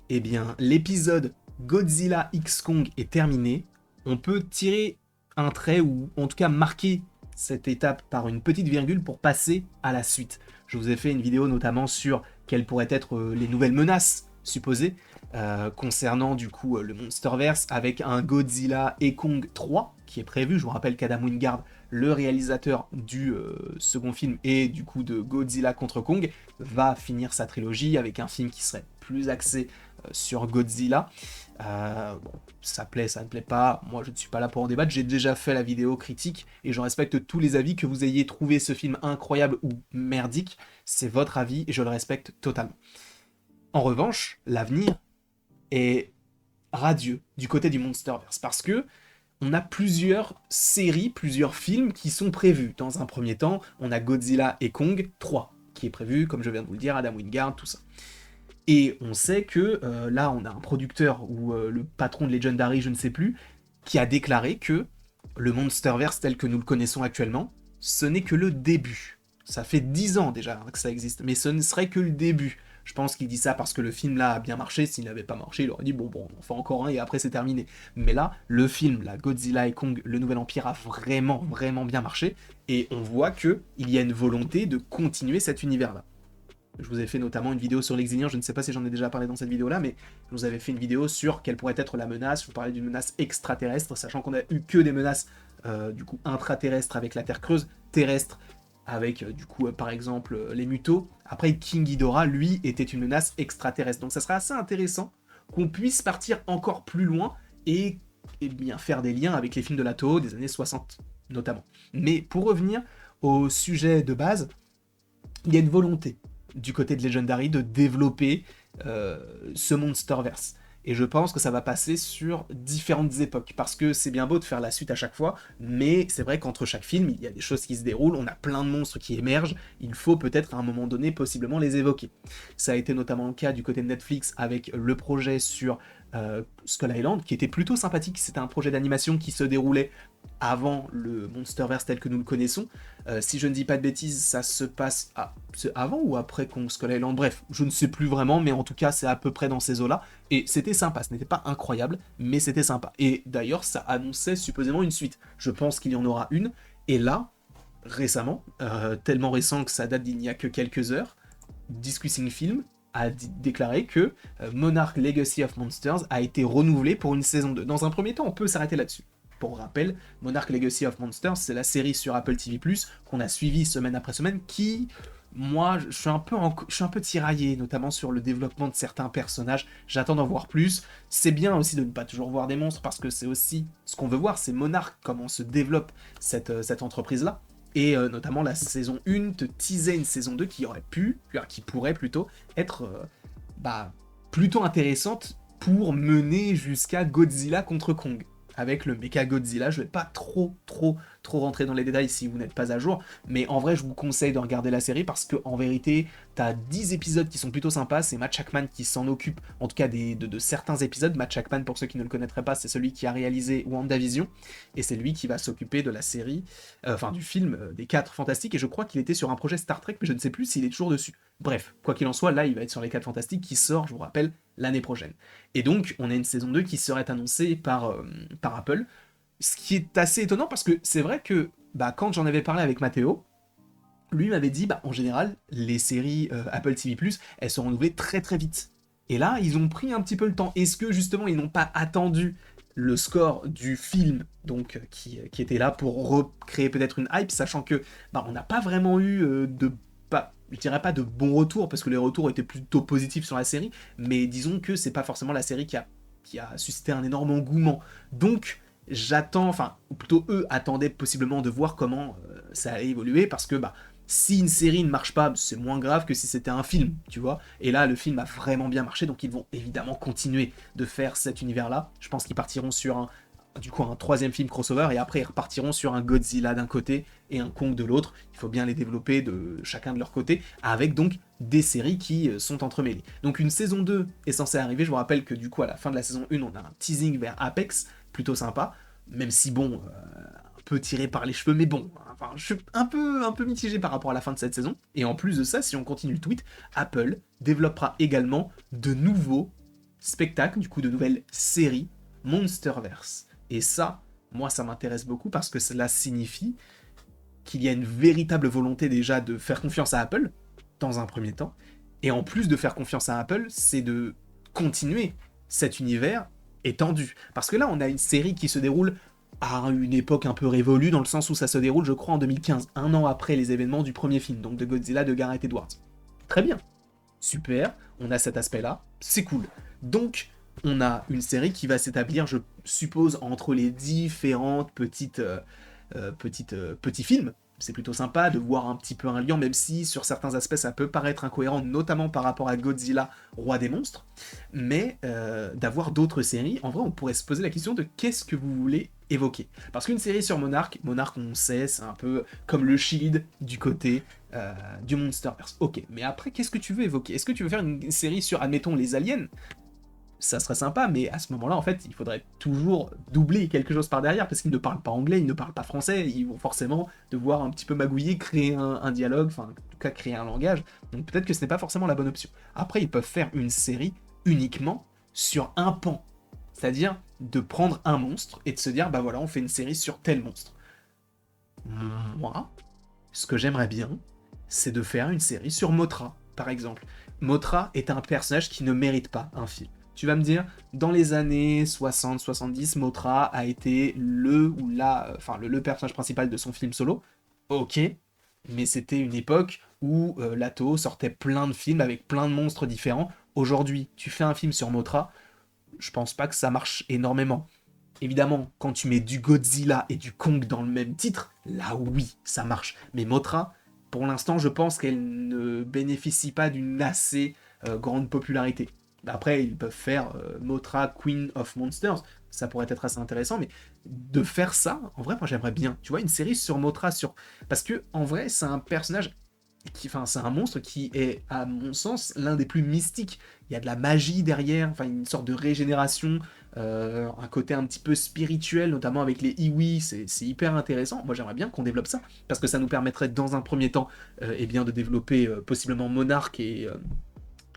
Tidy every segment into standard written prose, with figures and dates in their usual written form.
eh bien, l'épisode Godzilla X Kong est terminé. On peut tirer un trait ou en tout cas marquer cette étape par une petite virgule pour passer à la suite. Je vous ai fait une vidéo notamment sur quelles pourraient être les nouvelles menaces supposées concernant du coup le Monsterverse avec un Godzilla et Kong 3 qui est prévu. Je vous rappelle qu'Adam Wingard, le réalisateur du second film et du coup de Godzilla contre Kong, va finir sa trilogie avec un film qui serait plus axé sur Godzilla. Bon, ça plaît, ça ne plaît pas, moi je ne suis pas là pour en débattre, j'ai déjà fait la vidéo critique et je respecte tous les avis, que vous ayez trouvé ce film incroyable ou merdique, c'est votre avis et je le respecte totalement. En revanche, l'avenir est radieux du côté du Monsterverse parce que on a plusieurs séries, plusieurs films qui sont prévus. Dans un premier temps, on a Godzilla et Kong 3 qui est prévu, comme je viens de vous le dire, Adam Wingard, tout ça. Et on sait que là, on a un producteur ou le patron de Legendary, je ne sais plus, qui a déclaré que le Monsterverse tel que nous le connaissons actuellement, ce n'est que le début. Ça fait 10 ans déjà que ça existe, mais ce ne serait que le début. Je pense qu'il dit ça parce que le film là a bien marché. S'il n'avait pas marché, il aurait dit bon, on en fait encore un et après c'est terminé. Mais là, le film, là, Godzilla et Kong, le Nouvel Empire a vraiment bien marché et on voit que il y a une volonté de continuer cet univers-là. Je vous ai fait notamment une vidéo sur l'Exilien, je ne sais pas si j'en ai déjà parlé dans cette vidéo-là, mais je vous avais fait une vidéo sur quelle pourrait être la menace. Je vous parlais d'une menace extraterrestre, sachant qu'on a eu que des menaces du coup intraterrestres avec la Terre creuse, terrestres avec du coup par exemple les Mutos. Après King Ghidorah, lui, était une menace extraterrestre. Donc ça serait assez intéressant qu'on puisse partir encore plus loin et bien faire des liens avec les films de la Toho des années 60 notamment. Mais pour revenir au sujet de base, il y a une volonté du côté de Legendary de développer ce Monsterverse. Et je pense que ça va passer sur différentes époques, parce que c'est bien beau de faire la suite à chaque fois, mais c'est vrai qu'entre chaque film, il y a des choses qui se déroulent, on a plein de monstres qui émergent, il faut peut-être à un moment donné possiblement les évoquer. Ça a été notamment le cas du côté de Netflix avec le projet sur Skull Island, qui était plutôt sympathique, c'était un projet d'animation qui se déroulait avant le Monsterverse tel que nous le connaissons. Si je ne dis pas de bêtises, ça se passe avant ou après Kong Skull Island. Bref, je ne sais plus vraiment, mais en tout cas, c'est à peu près dans ces eaux-là. Et c'était sympa, ce n'était pas incroyable, mais c'était sympa. Et d'ailleurs, ça annonçait supposément une suite. Je pense qu'il y en aura une. Et là, récemment, tellement récent que ça date d'il n'y a que quelques heures, Discussing Film a déclaré que Monarch Legacy of Monsters a été renouvelé pour une saison 2. Dans un premier temps, on peut s'arrêter là-dessus. Pour rappel, Monarch Legacy of Monsters, c'est la série sur Apple TV+, qu'on a suivie semaine après semaine, qui, moi, je suis un peu tiraillé, notamment sur le développement de certains personnages. J'attends d'en voir plus. C'est bien aussi de ne pas toujours voir des monstres, parce que c'est aussi ce qu'on veut voir, c'est Monarch, comment se développe cette entreprise-là. Et notamment la saison 1 te teasait une saison 2 qui pourrait plutôt être plutôt intéressante pour mener jusqu'à Godzilla contre Kong. Avec le Mecha Godzilla, je vais pas trop rentrer dans les détails si vous n'êtes pas à jour, mais en vrai je vous conseille de regarder la série parce que en vérité t'as 10 épisodes qui sont plutôt sympas, c'est Matt Shakman qui s'en occupe, en tout cas de certains épisodes. Matt Shakman, pour ceux qui ne le connaîtraient pas, c'est celui qui a réalisé WandaVision, et c'est lui qui va s'occuper de la série, du film des 4 Fantastiques, et je crois qu'il était sur un projet Star Trek, mais je ne sais plus s'il est toujours dessus. Bref, quoi qu'il en soit, là il va être sur les 4 Fantastiques qui sort, je vous rappelle, l'année prochaine. Et donc on a une saison 2 qui serait annoncée par Apple, ce qui est assez étonnant parce que c'est vrai que quand j'en avais parlé avec Mathéo, lui m'avait dit en général les séries Apple TV+, elles sont renouvelées très vite. Et là, ils ont pris un petit peu le temps. Est-ce que justement ils n'ont pas attendu le score du film donc qui était là pour recréer peut-être une hype, sachant que on n'a pas vraiment eu je dirais pas de bons retours, parce que les retours étaient plutôt positifs sur la série, mais disons que c'est pas forcément la série qui a suscité un énorme engouement. Donc, ou plutôt eux attendaient possiblement de voir comment ça allait évoluer, parce que si une série ne marche pas, c'est moins grave que si c'était un film, tu vois. Et là, le film a vraiment bien marché, donc ils vont évidemment continuer de faire cet univers-là. Je pense qu'ils partiront sur un troisième film crossover, et après ils repartiront sur un Godzilla d'un côté et un Kong de l'autre. Il faut bien les développer de chacun de leur côté, avec donc des séries qui sont entremêlées. Donc une saison 2 est censée arriver. Je vous rappelle que du coup à la fin de la saison 1, on a un teasing vers Apex, plutôt sympa, même si un peu tiré par les cheveux, mais bon, enfin, je suis un peu mitigé par rapport à la fin de cette saison. Et en plus de ça, si on continue le tweet, Apple développera également de nouveaux spectacles, du coup de nouvelles séries Monsterverse. Et ça, moi ça m'intéresse beaucoup parce que cela signifie qu'il y a une véritable volonté déjà de faire confiance à Apple, dans un premier temps, et en plus de faire confiance à Apple, c'est de continuer cet univers étendu. Parce que là, on a une série qui se déroule à une époque un peu révolue, dans le sens où ça se déroule, je crois, en 2015, un an après les événements du premier film, donc de Godzilla de Gareth Edwards. Très bien, super, on a cet aspect-là, c'est cool. Donc, on a une série qui va s'établir, je suppose, entre les différentes petits films. C'est plutôt sympa de voir un petit peu un lien, même si sur certains aspects ça peut paraître incohérent, notamment par rapport à Godzilla, roi des monstres, mais d'avoir d'autres séries, en vrai on pourrait se poser la question de qu'est-ce que vous voulez évoquer. Parce qu'une série sur Monarch on sait, c'est un peu comme le Shield du côté du Monsterverse. Ok, mais après qu'est-ce que tu veux évoquer? Est-ce que tu veux faire une série sur, admettons, les aliens? Ça serait sympa, mais à ce moment-là, en fait, il faudrait toujours doubler quelque chose par derrière, parce qu'ils ne parlent pas anglais, ils ne parlent pas français, ils vont forcément devoir un petit peu magouiller, créer un dialogue, enfin, en tout cas, créer un langage, donc peut-être que ce n'est pas forcément la bonne option. Après, ils peuvent faire une série uniquement sur un pan, c'est-à-dire de prendre un monstre et de se dire, bah voilà, on fait une série sur tel monstre. Moi, ce que j'aimerais bien, c'est de faire une série sur Mothra, par exemple. Mothra est un personnage qui ne mérite pas un film. Tu vas me dire, dans les années 60-70, Mothra a été le personnage principal de son film solo. Ok, mais c'était une époque où Lato sortait plein de films avec plein de monstres différents. Aujourd'hui, tu fais un film sur Mothra, je pense pas que ça marche énormément. Évidemment, quand tu mets du Godzilla et du Kong dans le même titre, là oui, ça marche. Mais Mothra, pour l'instant, je pense qu'elle ne bénéficie pas d'une assez grande popularité. Après, ils peuvent faire Mothra Queen of Monsters, ça pourrait être assez intéressant, mais de faire ça, en vrai, moi j'aimerais bien. Tu vois, une série sur Mothra, parce que en vrai, c'est un personnage c'est un monstre qui est, à mon sens, l'un des plus mystiques. Il y a de la magie derrière, enfin une sorte de régénération, un côté un petit peu spirituel, notamment avec les Iwi, c'est hyper intéressant. Moi j'aimerais bien qu'on développe ça, parce que ça nous permettrait dans un premier temps eh bien, de développer possiblement Monarch et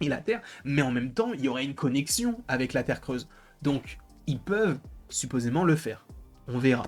la Terre, mais en même temps il y aurait une connexion avec la Terre creuse. Donc ils peuvent supposément le faire. On verra.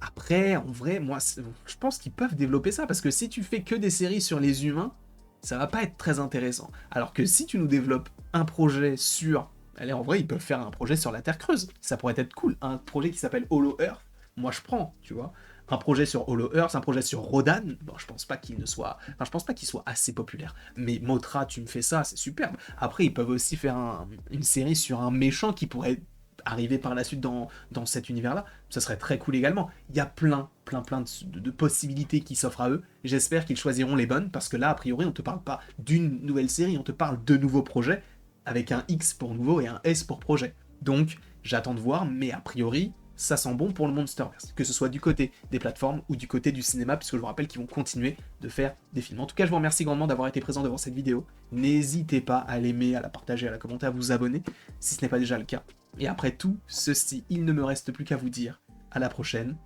Après, en vrai, moi, je pense qu'ils peuvent développer ça, parce que si tu fais que des séries sur les humains, ça va pas être très intéressant. Alors que si tu nous développes un projet sur... Allez, en vrai, ils peuvent faire un projet sur la Terre creuse. Ça pourrait être cool. Un projet qui s'appelle Hollow Earth, moi je prends, tu vois. Un projet sur Hollow Earth, un projet sur Rodan, bon, je pense pas qu'il soit assez populaire. Mais Mothra, tu me fais ça, c'est superbe. Après, ils peuvent aussi faire une série sur un méchant qui pourrait arriver par la suite dans cet univers-là, ça serait très cool également. Il y a plein de possibilités qui s'offrent à eux. J'espère qu'ils choisiront les bonnes, parce que là, a priori, on te parle pas d'une nouvelle série, on te parle de nouveaux projets, avec un X pour nouveau et un S pour projet. Donc, j'attends de voir, mais a priori, ça sent bon pour le Monsterverse, que ce soit du côté des plateformes ou du côté du cinéma, puisque je vous rappelle qu'ils vont continuer de faire des films. En tout cas, je vous remercie grandement d'avoir été présent devant cette vidéo. N'hésitez pas à l'aimer, à la partager, à la commenter, à vous abonner, si ce n'est pas déjà le cas. Et après tout ceci, il ne me reste plus qu'à vous dire à la prochaine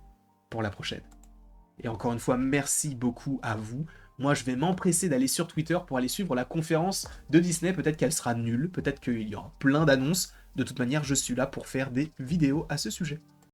pour la prochaine. Et encore une fois, merci beaucoup à vous. Moi, je vais m'empresser d'aller sur Twitter pour aller suivre la conférence de Disney. Peut-être qu'elle sera nulle, peut-être qu'il y aura plein d'annonces. De toute manière, je suis là pour faire des vidéos à ce sujet.